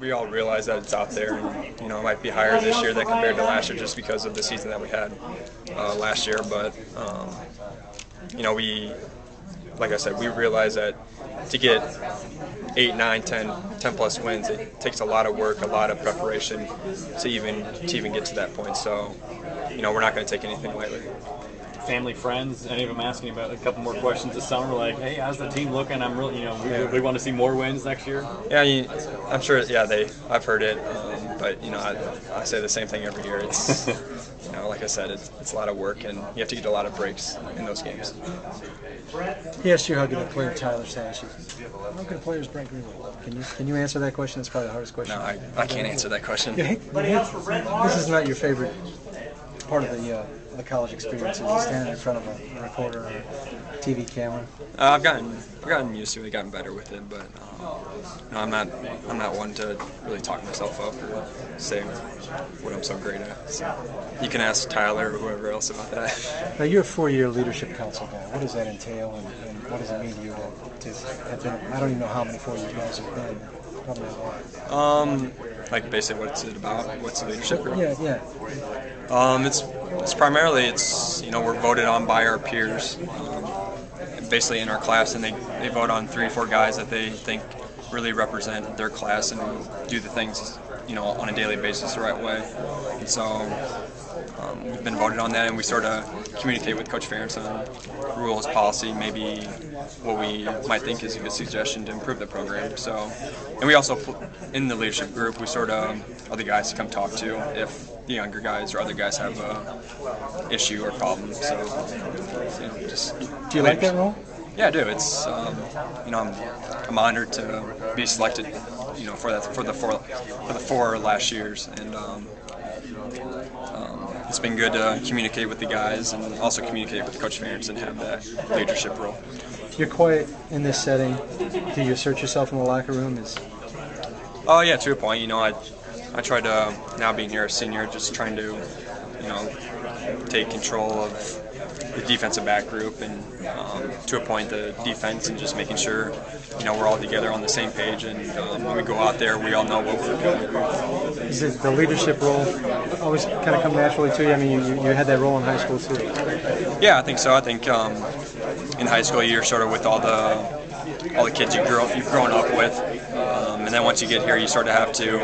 we all realize that it's out there, and it might be higher this year than compared to last year just because of the season that we had last year. But we, like I said, we realize that to get 8, 9, 10 plus wins, it takes a lot of work, a lot of preparation to even get to that point. So, we're not going to take anything lightly. Family, friends, any of them asking about a couple more questions this summer, like, hey, how's the team looking? I'm really, we want to see more wins next year. Yeah, I'm sure. Yeah, I've heard it, but I say the same thing every year. It's like I said, it's a lot of work, and you have to get a lot of breaks in those games. He asked you how good a player Tyler Stash is. How good a player is Brent Greenwood? Can you answer that question? That's probably the hardest question. No, I can't answer that question. This is not your favorite part of the college experience, is standing in front of a recorder or a TV camera? I've gotten used to it, gotten better with it, but I'm not one to really talk myself up or say what I'm so great at. So you can ask Tyler or whoever else about that. Now, you're a 4-year leadership council guy. What does that entail, and what does it mean to you to have been? I don't even know how many 4-year guys have been. Probably a lot. Like basically, what's it about? What's the leadership group? Yeah. It's primarily we're voted on by our peers, basically in our class, and they vote on 3 or 4 guys that they think really represent their class and do the things on a daily basis the right way. And so we've been voted on that, and we sort of communicate with Coach Ferentz on rules, policy, maybe what we might think is a good suggestion to improve the program. So, and we also, in the leadership group, we sort of are the guys to come talk to if the younger guys or other guys have a issue or problem. So, just. Do you like that role? Yeah, I do. It's I'm honored to be selected, for the 4 last years, and it's been good to communicate with the guys and also communicate with Coach Ferentz and have that leadership role. You're quiet in this setting. Do you assert yourself in the locker room? Oh yeah, to a point. I try to, now being here a senior, just trying to take control of the defensive back group and to a point the defense, and just making sure we're all together on the same page, and when we go out there we all know what we're doing. Is it the leadership role always kind of come naturally to you? I mean, you had that role in high school too. Yeah, I think so. I think in high school you're sort of with all the kids you've grown up with, and then once you get here you sort of have to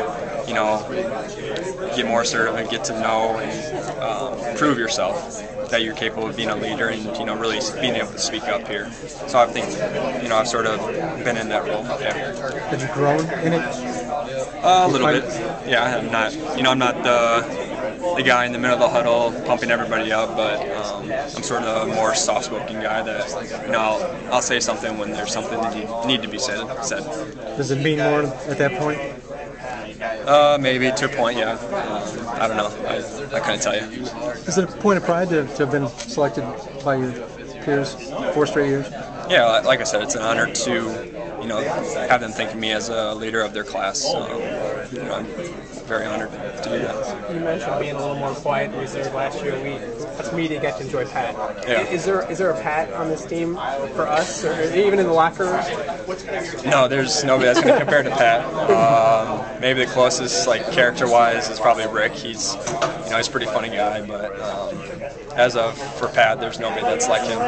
get more assertive and get to know and prove yourself that you're capable of being a leader and really being able to speak up here. So I think I've sort of been in that role. Yeah. Have you grown in it? A little bit. Yeah, I'm not. I'm not the guy in the middle of the huddle pumping everybody up, but I'm sort of a more soft-spoken guy that I'll say something when there's something that need to be said. Does it mean more at that point? Maybe to a point, yeah. I don't know. I couldn't tell you. Is it a point of pride to have been selected by your peers 4 straight years? Yeah, like I said, it's an honor to have them think of me as a leader of their class. I'm very honored to do that. You mentioned being a little more quiet and reserved last year. That's me to get to enjoy Pat. Yeah. Is there a Pat on this team for us, or even in the locker room? No, there's nobody that's going to compare to Pat. Maybe the closest, character-wise, is probably Rick. He's a pretty funny guy, but for Pat, there's nobody that's like him.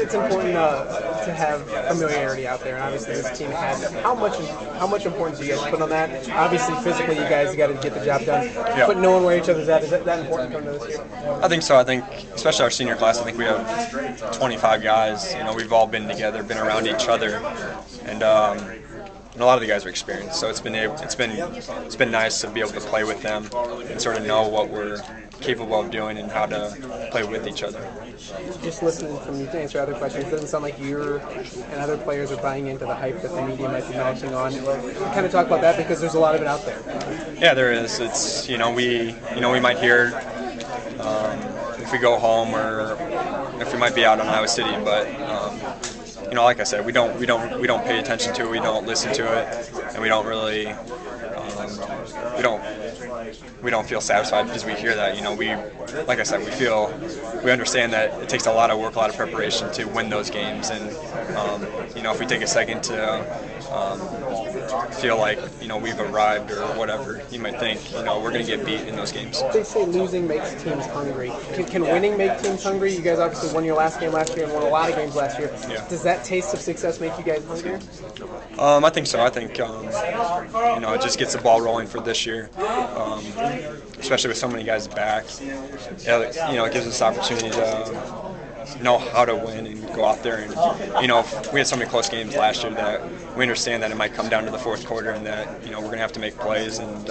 It's important to have familiarity out there, and obviously this team has. How much importance do you guys put on that? Obviously, physically, you guys got to get the job done. Yeah. But knowing where each other's at, is that important coming to this year? I think so. I think, especially our senior class, I think we have 25 guys. We've all been together, been around each other, and a lot of the guys are experienced. So it's been nice to be able to play with them and sort of know what we're capable of doing and how to play with each other. Just listening from you to answer other questions, it doesn't sound like you and other players are buying into the hype that the media might be mounting on. Kind of talk about that, because there's a lot of it out there. Yeah, there is. It's we might hear if we go home or if we might be out on Iowa City, but you know, like I said, we don't pay attention to it, we don't listen to it, and we don't really we don't feel satisfied because we hear that. You know, like I said, we understand that it takes a lot of work, a lot of preparation to win those games, and you know, if we take a second to feel like, you know, we've arrived or whatever you might think, you know, we're going to get beat in those games. They say losing makes teams hungry. Can winning make teams hungry? You guys obviously won your last game last year and won a lot of games last year. Yeah. Does that taste of success make you guys hungrier? I think so. I think you know, it just gets the ball rolling for this year, especially with so many guys back. You know, it gives us the opportunity to know how to win and go out there, and you know, we had so many close games last year that we understand that it might come down to the fourth quarter and that, you know, we're going to have to make plays, and